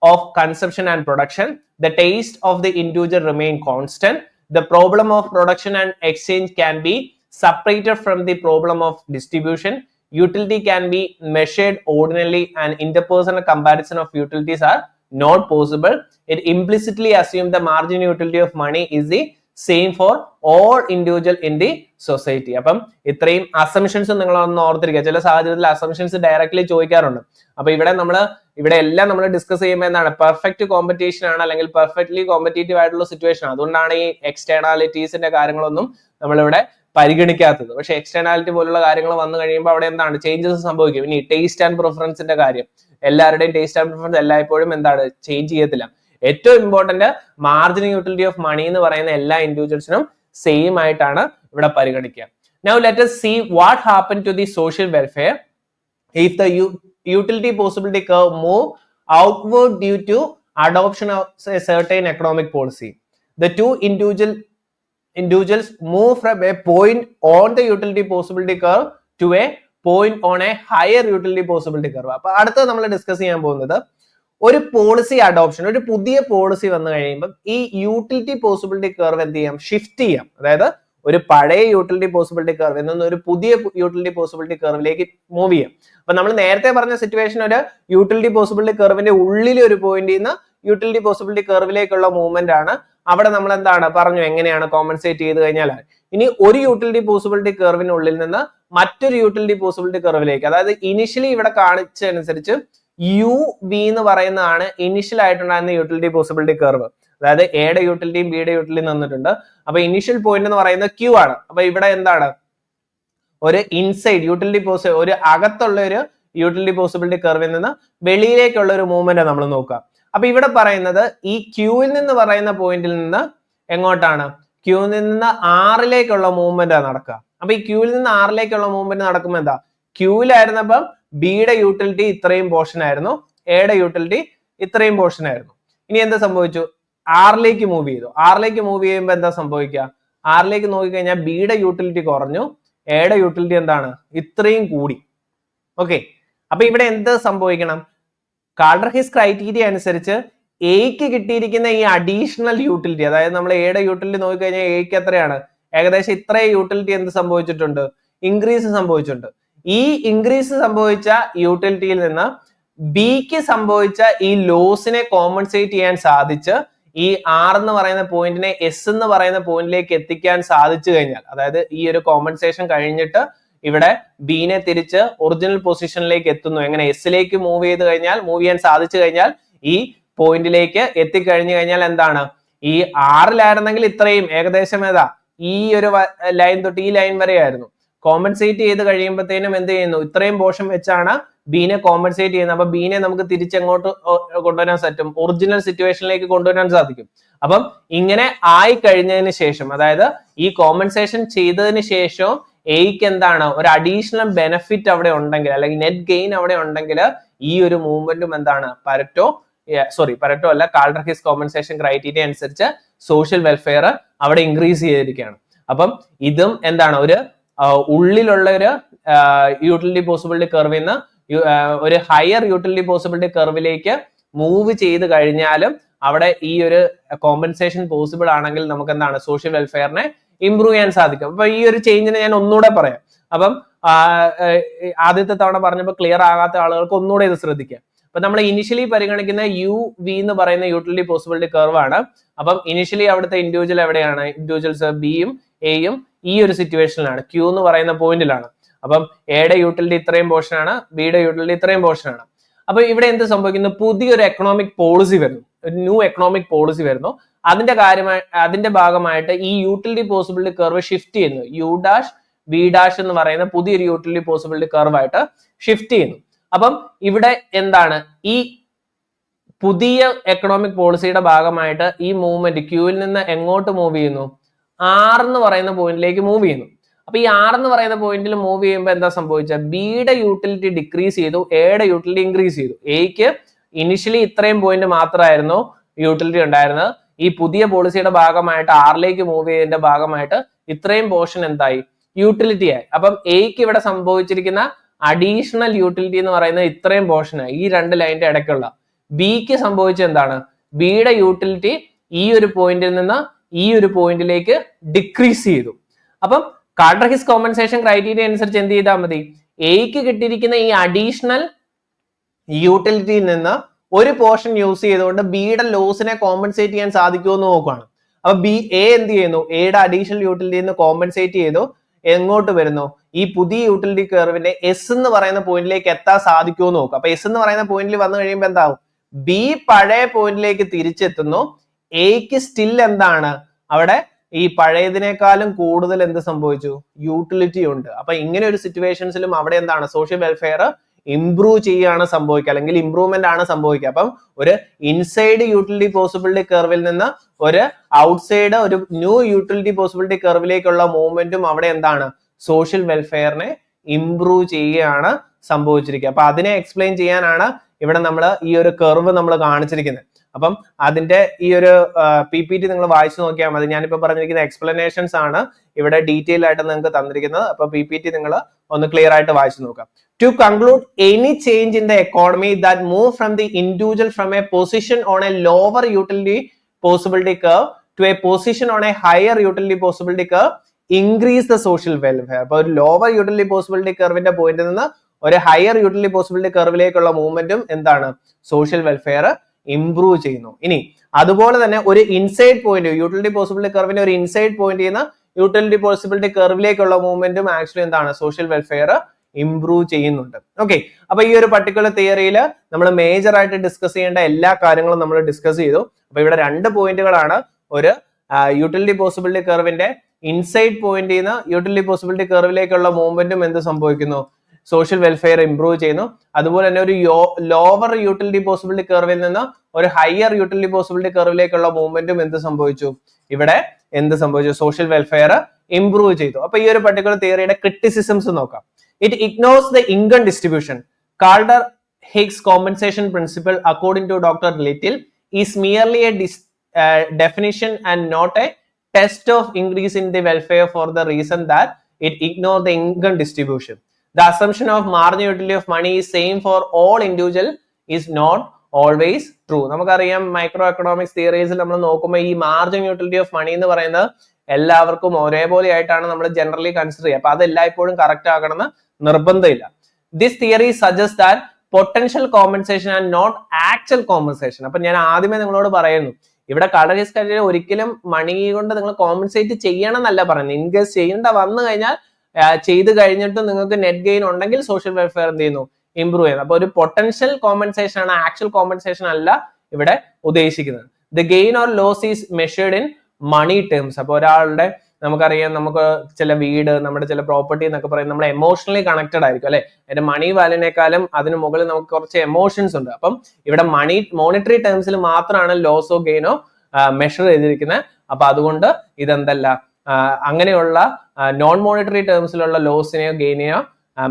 of consumption and production. the taste of the individual remain constant. The problem of production and exchange can be separated from the problem of distribution. Utility can be measured ordinarily and interpersonal comparison of utilities are not possible. It implicitly assumes the margin utility of money is the same for all individual in the society. അപ്പം ഇത്രയും assumptions നിങ്ങൾ ഒന്ന് ഓർത്തിരിക്കുക. ചില സാഹചര്യത്തിൽ assumptions directly ചോദിക്കാറുണ്ട്. അപ്പൊ ഇവിടെ എല്ലാം നമ്മൾ ഡിസ്കസ് ചെയ്യുമ്പോൾ എന്താണ് പെർഫെക്റ്റ് കോമ്പറ്റീഷൻ ആണ് അല്ലെങ്കിൽ പെർഫെക്റ്റ്ലി കോമ്പറ്റേറ്റീവ് ആയിട്ടുള്ള സിറ്റുവേഷൻ. അതുകൊണ്ടാണ് ഈ എക്സ്റ്റേണാലിറ്റീസിന്റെ കാര്യങ്ങളൊന്നും നമ്മളിവിടെ പരിഗണിക്കാത്തത്. പക്ഷെ എക്സ്റ്റേണാലിറ്റി പോലുള്ള കാര്യങ്ങൾ വന്നു കഴിയുമ്പോൾ അവിടെ എന്താണ് ചേഞ്ചസ് സംഭവിക്കും. ഇനി ടേസ്റ്റ് ആൻഡ് പ്രിഫറൻസിന്റെ കാര്യം, എല്ലാവരുടെയും ടേസ്റ്റ് ആൻഡ് പ്രിഫറൻസ് എല്ലായ്പ്പോഴും എന്താണ് ചേഞ്ച് ചെയ്യത്തില്ല. ഏറ്റവും important margin utility of money എന്ന് പറയുന്ന എല്ലാ ഇൻഡിവിജ്വൽസിനും സെയിം ആയിട്ടാണ് ഇവിടെ പരിഗണിക്കുക. Now let us see what happened to the social welfare if the utility possibility curve move outward due to adoption of a certain economic policy. The two individuals move from a point on the utility possibility curve to a point on a higher utility possibility curve. അപ്പൊ അടുത്ത നമ്മൾ discuss ചെയ്യാൻ പോകുന്നത് ഒരു policy adoption, ഒരു പുതിയ policy വന്നു കഴിയുമ്പോൾ ഈ യൂട്ടിലിറ്റി പോസിബിലിറ്റി കർവ് എന്ത് ചെയ്യാം, ഷിഫ്റ്റ് ചെയ്യാം. അതായത് ഒരു പഴയ യൂട്ടിലിറ്റി പോസിബിലിറ്റി കർവ് നിന്ന് ഒരു പുതിയ യൂട്ടിലിറ്റി പോസിബിലിറ്റി കർവിലേക്ക് മൂവ് ചെയ്യാം. അപ്പൊ നമ്മൾ നേരത്തെ പറഞ്ഞ സിറ്റുവേഷൻ ഒരു യൂട്ടിലിറ്റി പോസിബിലിറ്റി കർവിന്റെ ഉള്ളിൽ ഒരു പോയിന്റിൽ നിന്ന് യൂട്ടിലിറ്റി പോസിബിലിറ്റി കർവിലേക്കുള്ള മൂവ്മെന്റ് ആണ്. അവിടെ നമ്മൾ എന്താണ് പറഞ്ഞു, എങ്ങനെയാണ് കോമ്പൻസേറ്റ് ചെയ്ത് കഴിഞ്ഞാൽ. ഇനി ഒരു യൂട്ടിലിറ്റി പോസിബിലിറ്റി കർവിനുള്ളിൽ നിന്ന് മറ്റൊരു യൂട്ടിലിറ്റി പോസിബിലിറ്റി കർവിലേക്ക്, അതായത് ഇനിഷ്യലി ഇവിടെ കാണിച്ചനുസരിച്ച് യു വി എന്ന് പറയുന്നതാണ് ഇനിഷ്യൽ ആയിട്ടുണ്ടായിരുന്ന യൂട്ടിലിറ്റി പോസിബിലിറ്റി കർവ്. അതായത് എയുടെ യൂട്ടിലിറ്റിയും ബിയുടെ യൂട്ടിലിറ്റിയും തന്നിട്ടുണ്ട്. അപ്പൊ ഇനിഷ്യൽ പോയിന്റ് എന്ന് പറയുന്നത് ക്യൂ ആണ്. അപ്പൊ ഇവിടെ എന്താണ് ഒരു ഇൻസൈഡ് യൂട്ടിലിറ്റി ഒരു അകത്തുള്ള ഒരു യൂട്ടിലിറ്റി പോസിബിലിറ്റി കർവിൽ നിന്ന് വെളിയിലേക്കുള്ള ഒരു മൂവ്മെന്റ് നമ്മൾ നോക്കുക. അപ്പൊ ഇവിടെ പറയുന്നത് ഈ ക്യൂവിൽ നിന്ന് പറയുന്ന പോയിന്റിൽ നിന്ന് എങ്ങോട്ടാണ്, ക്യൂവിൽ നിന്ന് ആറിലേക്കുള്ള മൂവ്മെന്റ് നടക്കുക. അപ്പൊ ഈ ക്യൂവിൽ നിന്ന് ആറിലേക്കുള്ള മൂവ്മെന്റ് നടക്കുമ്പോൾ എന്താ, ക്യൂവിലായിരുന്നപ്പം ബിയുടെ യൂട്ടിലിറ്റി ഇത്രയും പോർഷൻ ആയിരുന്നു, എയുടെ യൂട്ടിലിറ്റി ഇത്രയും പോർഷൻ ആയിരുന്നു. ഇനി എന്താ സംഭവിച്ചു, ആറിലേക്ക് മൂവ് ചെയ്തു. ആറിലേക്ക് മൂവ് ചെയ്യുമ്പോൾ എന്താ സംഭവിക്കുക, ആറിലേക്ക് നോക്കിക്കഴിഞ്ഞാൽ ബിയുടെ യൂട്ടിലിറ്റി കുറഞ്ഞു, എയുടെ യൂട്ടിലിറ്റി എന്താണ് ഇത്രയും കൂടി. ഓക്കെ, അപ്പൊ ഇവിടെ എന്ത് സംഭവിക്കണം, കാൾഡർ-ഹിസ് ക്രൈറ്റീരിയ അനുസരിച്ച് എക്ക് കിട്ടിയിരിക്കുന്ന ഈ അഡീഷണൽ യൂട്ടിലിറ്റി, അതായത് നമ്മൾ എയുടെ യൂട്ടിലിറ്റി നോക്കിക്കഴിഞ്ഞാൽ എക്ക് എത്രയാണ്, ഏകദേശം ഇത്രയും യൂട്ടിലിറ്റി എന്ത് സംഭവിച്ചിട്ടുണ്ട്, ഇൻക്രീസ് സംഭവിച്ചിട്ടുണ്ട്. ഈ ഇൻക്രീസ് സംഭവിച്ച യൂട്ടിലിറ്റിയിൽ നിന്ന് ബിക്ക് സംഭവിച്ച ഈ ലോസിനെ കോമ്പൻസേറ്റ് ചെയ്യാൻ സാധിച്ച് ഈ ആർ എന്ന് പറയുന്ന പോയിന്റിനെ എസ് എന്ന് പറയുന്ന പോയിന്റിലേക്ക് എത്തിക്കാൻ സാധിച്ചു കഴിഞ്ഞാൽ, അതായത് ഈ ഒരു കോമ്പൻസേഷൻ കഴിഞ്ഞിട്ട് ഇവിടെ ബിനെ തിരിച്ച് ഒറിജിനൽ പൊസിഷനിലേക്ക് എത്തുന്നു. എങ്ങനെ, എസിലേക്ക് മൂവ് ചെയ്യാൻ സാധിച്ചു കഴിഞ്ഞാൽ ഈ പോയിന്റിലേക്ക് എത്തിക്കഴിഞ്ഞു കഴിഞ്ഞാൽ എന്താണ്, ഈ ആറിലായിരുന്നെങ്കിൽ ഇത്രയും ഏകദേശം ഏതാ ഈ ഒരു ലൈൻ തൊട്ട് ഈ ലൈൻ വരെയായിരുന്നു. കോമ്പൻസേറ്റ് ചെയ്ത് കഴിയുമ്പോഴത്തേനും എന്ത് ചെയ്യുന്നു, ഇത്രയും പോർഷൻ വെച്ചാണ് ബീനെ കോമ്പൻസേറ്റ് ചെയ്യുന്നത്. അപ്പൊ ബീനെ നമുക്ക് തിരിച്ചെങ്ങോട്ട് കൊണ്ടുവരാൻ പറ്റും, ഒറിജിനൽ സിറ്റുവേഷനിലേക്ക് കൊണ്ടുവരാൻ സാധിക്കും. അപ്പം ഇങ്ങനെ ആയി കഴിഞ്ഞതിന് ശേഷം, അതായത് ഈ കോമ്പൻസേഷൻ ചെയ്തതിന് ശേഷം എയ്ക്ക് എന്താണ് ഒരു അഡീഷണൽ ബെനിഫിറ്റ് അവിടെ ഉണ്ടെങ്കിൽ, അല്ലെങ്കിൽ നെറ്റ് ഗെയിൻ അവിടെ ഉണ്ടെങ്കിൽ ഈ ഒരു മൂവ്മെന്റും എന്താണ് പരറ്റോ അല്ല, കാൾഡർ-ഹിസ് കോമ്പൻസേഷൻ ക്രൈറ്റീരിയ അനുസരിച്ച് സോഷ്യൽ വെൽഫെയർ അവിടെ ഇൻക്രീസ് ചെയ്തിരിക്കുകയാണ്. അപ്പം ഇതും എന്താണ് ഒരു ഉള്ളിലുള്ള ഒരു യൂട്ടിലിറ്റി പോസിബിലിറ്റി കർവിൽ നിന്ന് ഒരു ഹയർ യൂട്ടിലിറ്റി പോസിബിലിറ്റി കർവിലേക്ക് മൂവ് ചെയ്ത് കഴിഞ്ഞാലും അവിടെ ഈ ഒരു കോമ്പൻസേഷൻ പോസിബിൾ ആണെങ്കിൽ നമുക്ക് എന്താണ് സോഷ്യൽ വെൽഫെയറിനെ ഇംപ്രൂവ് ചെയ്യാൻ സാധിക്കും. അപ്പൊ ഈ ഒരു ചേഞ്ചിനെ ഞാൻ ഒന്നുകൂടെ പറയാം. അപ്പം ആദ്യത്തെ തവണ പറഞ്ഞപ്പോൾ ക്ലിയർ ആകാത്ത ആളുകൾക്ക് ഒന്നുകൂടെ ഇത് ശ്രദ്ധിക്കാം. അപ്പൊ നമ്മൾ ഇനിഷ്യലി പരിഗണിക്കുന്ന യു വി എന്ന് പറയുന്ന യൂട്ടിലിറ്റി പോസിബിലിറ്റി കർവ് ആണ്. അപ്പം ഇനിഷ്യലി അവിടുത്തെ ഇൻഡിവിജ്വൽ എവിടെയാണ്, ഇൻഡിവിജ്വൽസ് ബിയും എയും ഈ ഒരു സിറ്റുവേഷനിലാണ്, ക്യൂ എന്ന് പറയുന്ന പോയിന്റിലാണ്. അപ്പം എയുടെ യൂട്ടിലിറ്റി ഇത്രയും പോർഷൻ ആണ്, ബിയുടെ യൂട്ടിലിറ്റി ഇത്രയും പോർഷൻ ആണ്. അപ്പൊ ഇവിടെ എന്ത് സംഭവിക്കുന്നു, പുതിയൊരു എക്കണോമിക് പോളിസി വരുന്നു, ഒരു ന്യൂ എക്കണോമിക് പോളിസി വരുന്നു. അതിന്റെ ഭാഗമായിട്ട് ഈ യൂട്ടിലിറ്റി പോസിബിലിറ്റി കർവ് ഷിഫ്റ്റ് ചെയ്യുന്നു. യു ഡാഷ് ബി ഡാഷ് എന്ന് പറയുന്ന പുതിയൊരു യൂട്ടിലിറ്റി പോസിബിലിറ്റി കർവ് ആയിട്ട് ഷിഫ്റ്റ് ചെയ്യുന്നു. അപ്പം ഇവിടെ എന്താണ്, ഈ പുതിയ എക്കണോമിക് പോളിസിയുടെ ഭാഗമായിട്ട് ഈ മൂവ്മെന്റ് ക്യൂവിൽ നിന്ന് എങ്ങോട്ട് മൂവ് ചെയ്യുന്നു, ആർ എന്ന് പറയുന്ന പോയിന്റിലേക്ക് മൂവ് ചെയ്യുന്നു. അപ്പൊ ഈ ആർ എന്ന് പറയുന്ന പോയിന്റിൽ മൂവ് ചെയ്യുമ്പോൾ എന്താ സംഭവിച്ചത്, ബിയുടെ യൂട്ടിലിറ്റി ഡിക്രീസ് ചെയ്തു, എയുടെ യൂട്ടിലിറ്റി ഇൻക്രീസ് ചെയ്തു. എക്ക് ഇനിഷ്യലി ഇത്രയും പോയിന്റ് മാത്രമായിരുന്നു യൂട്ടിലിറ്റി ഉണ്ടായിരുന്നത്. ഈ പുതിയ പോളിസിയുടെ ഭാഗമായിട്ട് ആറിലേക്ക് മൂവ് ചെയ്തതിന്റെ ഭാഗമായിട്ട് ഇത്രയും പോർഷൻ എന്തായി, യൂട്ടിലിറ്റി ആയി. അപ്പം എക്ക് ഇവിടെ സംഭവിച്ചിരിക്കുന്ന അഡീഷണൽ യൂട്ടിലിറ്റി എന്ന് പറയുന്നത് ഇത്രയും പോർഷനായി, ഈ രണ്ട് ലൈനിന്റെ ഇടയ്ക്കുള്ള. ബിക്ക് സംഭവിച്ചത് എന്താണ്, ബിയുടെ യൂട്ടിലിറ്റി ഈ ഒരു പോയിന്റിൽ നിന്ന് ഈ ഒരു പോയിന്റിലേക്ക് ഡിക്രീസ് ചെയ്തു. അപ്പം കാൾഡർ-ഹിസ് കോമ്പൻസേഷൻ ക്രൈറ്റീരിയ അനുസരിച്ച് എന്ത് ചെയ്താൽ മതി, എക്ക് കിട്ടിയിരിക്കുന്ന ഈ അഡീഷണൽ യൂട്ടിലിറ്റിയിൽ നിന്ന് ഒരു പോർഷൻ യൂസ് ചെയ്തുകൊണ്ട് ബിയുടെ ലോസിനെ കോമ്പൻസേറ്റ് ചെയ്യാൻ സാധിക്കുമോ എന്ന് നോക്കുകയാണ്. അപ്പൊ എ എന്ത് ചെയ്യുന്നു, എയുടെ അഡീഷണൽ യൂട്ടിലിറ്റിയിൽ നിന്ന് കോമ്പൻസേറ്റ് ചെയ്തു എങ്ങോട്ട് വരുന്നു, ഈ പുതിയ യൂട്ടിലിറ്റി കർവിന്റെ എസ് എന്ന് പറയുന്ന പോയിന്റിലേക്ക് എത്താൻ സാധിക്കുമോ എന്ന് നോക്കുക. അപ്പൊ എസ് എന്ന് പറയുന്ന പോയിന്റിൽ വന്നു കഴിയുമ്പോൾ എന്താവും, ബി പഴയ പോയിന്റിലേക്ക് തിരിച്ചെത്തുന്നു, എക്ക് സ്റ്റിൽ എന്താണ് അവിടെ ഈ പഴയതിനേക്കാളും കൂടുതൽ എന്ത് സംഭവിച്ചു, യൂട്ടിലിറ്റി ഉണ്ട്. അപ്പൊ ഇങ്ങനെ ഒരു സിറ്റുവേഷൻസിലും അവിടെ എന്താണ് സോഷ്യൽ വെൽഫെയർ ഇംപ്രൂവ് ചെയ്യുകയാണ് സംഭവിക്കുക, അല്ലെങ്കിൽ ഇംപ്രൂവ്മെന്റ് ആണ് സംഭവിക്കുക. അപ്പം ഒരു ഇൻസൈഡ് യൂട്ടിലിറ്റി പോസിബിലിറ്റി കർവിൽ നിന്ന് ഒരു ഔട്ട്സൈഡ് ഒരു ന്യൂ യൂട്ടിലിറ്റി പോസിബിലിറ്റി കർവിലേക്കുള്ള മൂവ്മെന്റും അവിടെ എന്താണ് സോഷ്യൽ വെൽഫെയറിനെ ഇംപ്രൂവ് ചെയ്യുകയാണ് സംഭവിച്ചിരിക്കുക. അപ്പൊ അതിനെ എക്സ്പ്ലെയിൻ ചെയ്യാനാണ് ഇവിടെ നമ്മൾ ഈ ഒരു കർവ് നമ്മൾ കാണിച്ചിരിക്കുന്നത്. അപ്പം അതിന്റെ ഈ ഒരു PPT നിങ്ങൾ വായിച്ചു നോക്കിയാൽ മതി. ഞാനിപ്പോ പറഞ്ഞിരിക്കുന്ന എക്സ്പ്ലനേഷൻസ് ആണ് ഇവിടെ ഡീറ്റെയിൽ ആയിട്ട് നിങ്ങൾക്ക് തന്നിരിക്കുന്നത്. അപ്പൊ PPT നിങ്ങൾ ഒന്ന് ക്ലിയർ ആയിട്ട് വായിച്ചു നോക്കാം. To conclude, any change in the economy that move from the individual from a position on a lower utility possibility curve to a position on a higher utility possibility curve increase the social welfare. അപ്പോൾ ഒരു lower utility possibility കർവിന്റെ പോയിന്റിൽ നിന്ന് ഒരു higher utility possibility കർവിലേക്കുള്ള മൂവ്മെന്റും എന്താണ് social welfare improve ചെയ്യുന്നു. ഇനി അതുപോലെ തന്നെ ഒരു ഇൻസൈഡ് പോയിന്റ് യൂട്ടിലിറ്റി പോസിബിലിറ്റി കർവിന്റെ ഒരു ഇൻസൈഡ് പോയിന്റ് ചെയ്യുന്ന യൂട്ടിലിറ്റി പോസിബിലിറ്റി കർവിലേക്കുള്ള മൂവ്മെന്റും ആക്ച്വലി എന്താണ് സോഷ്യൽ വെൽഫെയർ ഇംപ്രൂവ് ചെയ്യുന്നുണ്ട്. ഓക്കെ, അപ്പൊ ഈ ഒരു പർട്ടിക്കുലർ തിയറിയിൽ നമ്മൾ മേജർ ആയിട്ട് ഡിസ്കസ് ചെയ്യേണ്ട എല്ലാ കാര്യങ്ങളും നമ്മൾ ഡിസ്കസ് ചെയ്തു. അപ്പൊ ഇവിടെ രണ്ട് പോയിന്റുകളാണ്, ഒരു യൂട്ടിലിറ്റി പോസിബിലിറ്റി കർവിന്റെ ഇൻസൈഡ് പോയിന്റ് ചെയ്യുന്ന യൂട്ടിലിറ്റി പോസിബിലിറ്റി കർവിലേക്കുള്ള മൂവ്മെന്റും എന്ത് സംഭവിക്കുന്നു സോഷ്യൽ വെൽഫെയർ ഇംപ്രൂവ് ചെയ്യുന്നു. അതുപോലെ തന്നെ ഒരു ലോവർ യൂട്ടിലിറ്റി പോസിബിലിറ്റി കർവിൽ നിന്ന് ഒരു ഹയർ യൂട്ടിലിറ്റി പോസിബിലിറ്റി കർവിലേക്കുള്ള മൂവ്മെന്റും എന്ത് സംഭവിച്ചു, ഇവിടെ എന്ത് സംഭവിച്ചു സോഷ്യൽ വെൽഫെയർ ഇംപ്രൂവ് ചെയ്തു. അപ്പൊ ഈ ഒരു പർട്ടിക്കുലർ തിയറിയുടെ ക്രിറ്റിസിസംസ് നോക്കാം. It ignores the income distribution. Calder-Hicks compensation principle, according to Dr. Little, is merely a definition and not a test of increase in the welfare for the reason that it ignores the income distribution. The assumption of marginal utility of money is same for all individual is not always true. നമുക്കറിയാം micro economics തിയറീസിൽ നമ്മൾ നോക്കുമ്പോൾ ഈ margin utility of money എന്ന് പറയുന്നത് എല്ലാവർക്കും ഒരേപോലെ ആയിട്ടാണ് നമ്മൾ ജനറലി കൺസിഡർ ചെയ്യുക. അപ്പൊ അത് എല്ലായ്പ്പോഴും കറക്റ്റ് ആകണമെന്ന് നിർബന്ധമില്ല. This theory suggest that potential compensation and not actual compensation. അപ്പൊ ഞാൻ ആദ്യമേ നിങ്ങളോട് പറയുന്നു, ഇവിടെ കാൾഡർ-ഹിക്സ് ക്രൈറ്റീരിയ ഒരിക്കലും മണി കൊണ്ട് നിങ്ങൾ കോമ്പൻസേറ്റ് ചെയ്യണം എന്നല്ല പറയുന്നത്. ഇൻ കേസ് ചെയ്യേണ്ട വന്നു കഴിഞ്ഞാൽ ചെയ്ത് കഴിഞ്ഞിട്ട് നിങ്ങൾക്ക് നെറ്റ് ഗെയിൻ ഉണ്ടെങ്കിൽ സോഷ്യൽ വെൽഫെയർ എന്ത് ചെയ്യുന്നു ഇംപ്രൂവ് ചെയ്യുന്നു. അപ്പൊ ഒരു പൊട്ടൻഷ്യൽ കോമ്പൻസേഷൻ ആണ്, ആക്ച്വൽ കോമ്പൻസേഷൻ അല്ല ഇവിടെ ഉദ്ദേശിക്കുന്നത്. The gain or loss is measured in money terms. അപ്പൊ ഒരാളുടെ നമുക്കറിയാം, നമുക്ക് ചില വീട്, നമ്മുടെ ചില പ്രോപ്പർട്ടി എന്നൊക്കെ പറയുന്നത് നമ്മൾ എമോഷണലി കണക്റ്റഡ് ആയിരിക്കും അല്ലെ. അതിന്റെ മണി വാല്യൂനേക്കാളും അതിന് മുകളിൽ നമുക്ക് കുറച്ച് എമോഷൻസ് ഉണ്ട്. അപ്പം ഇവിടെ മോണിറ്ററി ടേംസിൽ മാത്രമാണ് ലോസോ ഗെയിനോ മെഷർ ചെയ്തിരിക്കുന്നത്. അപ്പൊ അതുകൊണ്ട് ഇതെന്തല്ല, അങ്ങനെയുള്ള നോൺ മോണിറ്ററി ടേംസിലുള്ള ലോസിനെയോ ഗെയിനെയോ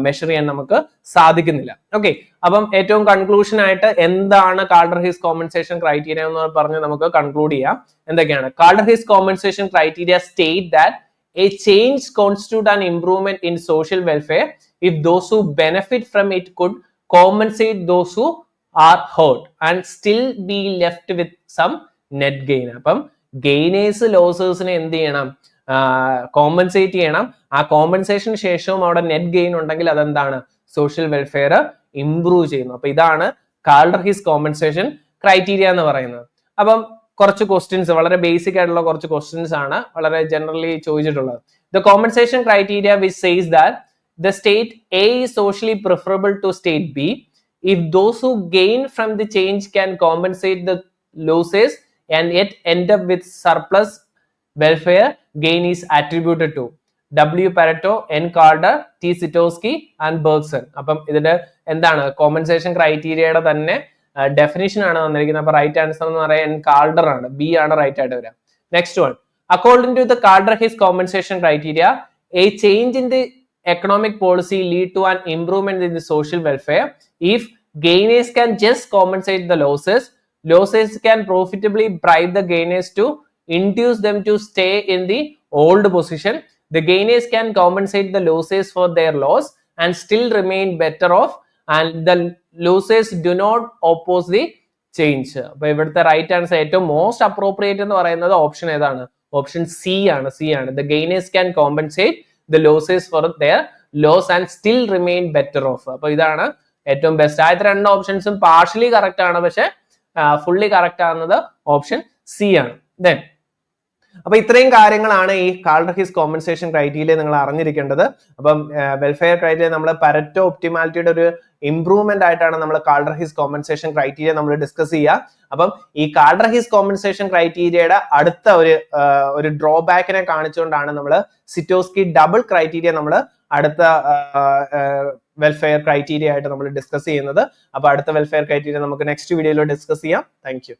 മെഷർ ചെയ്യാൻ നമുക്ക് സാധിക്കുന്നില്ല. ഓക്കെ, അപ്പം ഏറ്റവും കൺക്ലൂഷൻ ആയിട്ട് എന്താണ് കാൾഡർ-ഹിക്സ് കോമ്പൻസേഷൻ ക്രൈറ്റീരിയ എന്ന് പറഞ്ഞ് നമുക്ക് കൺക്ലൂഡ് ചെയ്യാം. എന്തൊക്കെയാണ് Kaldor Hicks compensation criteria? State that a change constitute an improvement in social welfare if those who benefit from it could compensate those who are hurt and still be left with some net gain. അപ്പം gainers ലോസേഴ്സിനെ എന്ത് ചെയ്യണം, compensate ചെയ്യണം. ആ കോമ്പൻസേഷന് ശേഷവും അവിടെ net gain ഉണ്ടെങ്കിൽ അതെന്താണ് സോഷ്യൽ വെൽഫെയർ ഇംപ്രൂവ് ചെയ്യുന്നു. അപ്പൊ ഇതാണ് കാൾഡർ-ഹിക്സ് കോമ്പൻസേഷൻ ക്രൈറ്റീരിയ എന്ന് പറയുന്നത്. അപ്പം കുറച്ച് ക്വസ്റ്റ്യൻസ്, വളരെ ബേസിക് ആയിട്ടുള്ള കുറച്ച് ക്വസ്റ്റ്യൻസ് ആണ് വളരെ ജനറലി ചോദിച്ചിട്ടുള്ളത്. The compensation criteria which says that the state A is socially preferable to state B if those who gain from the change can compensate the losses and yet end up with surplus welfare gain is attributed to W. Pareto, N. Calder, T. Sitowski and Bergson. അപ്പം ഇതിന്റെ എന്താണ് compensation ക്രൈറ്റീരിയയുടെ തന്നെ definition ആണ് വന്നിരിക്കുന്നത്. അപ്പൊ right answer എന്ന് പറയാൻ Kaldor ആണ്, ബി ആണ് റൈറ്റ് ആയിട്ട് വരിക. Next one, according to the Kaldor Hicks compensation criteria a change in the economic policy lead to an improvement in the social welfare if gainers can just compensate the losses can profitably bribe the gainers to induce them to stay in the old position. The gainers can compensate the losses for their loss and still remain better off, and the losers do not oppose the change. അപ്പൊ ഇവിടുത്തെ right answer ഏറ്റവും most appropriate എന്ന് പറയുന്നത് option ഏതാണ്? Option C ആണ്. The gainers can compensate the losers for their loss and still remain better off. അപ്പൊ ഇതാണ് ഏറ്റവും ബെസ്റ്റ്. ആദ്യത്തെ രണ്ട് ഓപ്ഷൻസും പാർഷ്യലി കറക്റ്റ് ആണ്, പക്ഷെ ഫുള്ളി കറക്റ്റ് ആകുന്നത് ഓപ്ഷൻ സി ആണ്. ദെൻ അപ്പൊ ഇത്രയും കാര്യങ്ങളാണ് ഈ കാൾഡർ-ഹീസ് കോമ്പൻസേഷൻ ക്രൈറ്റീരിയ നിങ്ങൾ അറിഞ്ഞിരിക്കേണ്ടത്. അപ്പം വെൽഫെയർ ക്രൈറ്റീരിയ നമ്മൾ പരറ്റോ ഒപ്റ്റിമാലിറ്റിയുടെ ഒരു ഇംപ്രൂവ്മെന്റ് ആയിട്ടാണ് നമ്മൾ കാൾഡർ-ഹീസ് കോമ്പൻസേഷൻ ക്രൈറ്റീരിയ നമ്മൾ ഡിസ്കസ് ചെയ്യുക. അപ്പം ഈ കാൾഡർ-ഹീസ് കോമ്പൻസേഷൻ ക്രൈറ്റീരിയയുടെ അടുത്ത ഒരു ഡ്രോബാക്കിനെ കാണിച്ചുകൊണ്ടാണ് നമ്മൾ സിറ്റോസ്കി ഡബിൾ ക്രൈറ്റീരിയ നമ്മൾ അടുത്ത വെൽഫെയർ ക്രൈറ്റീരിയ ആയിട്ട് നമ്മൾ ഡിസ്കസ് ചെയ്യുന്നത്. അപ്പൊ അടുത്ത വെൽഫെയർ ക്രൈറ്റീരിയ നമുക്ക് നെക്സ്റ്റ് വീഡിയോയിൽ ഡിസ്കസ് ചെയ്യാം. Thank you.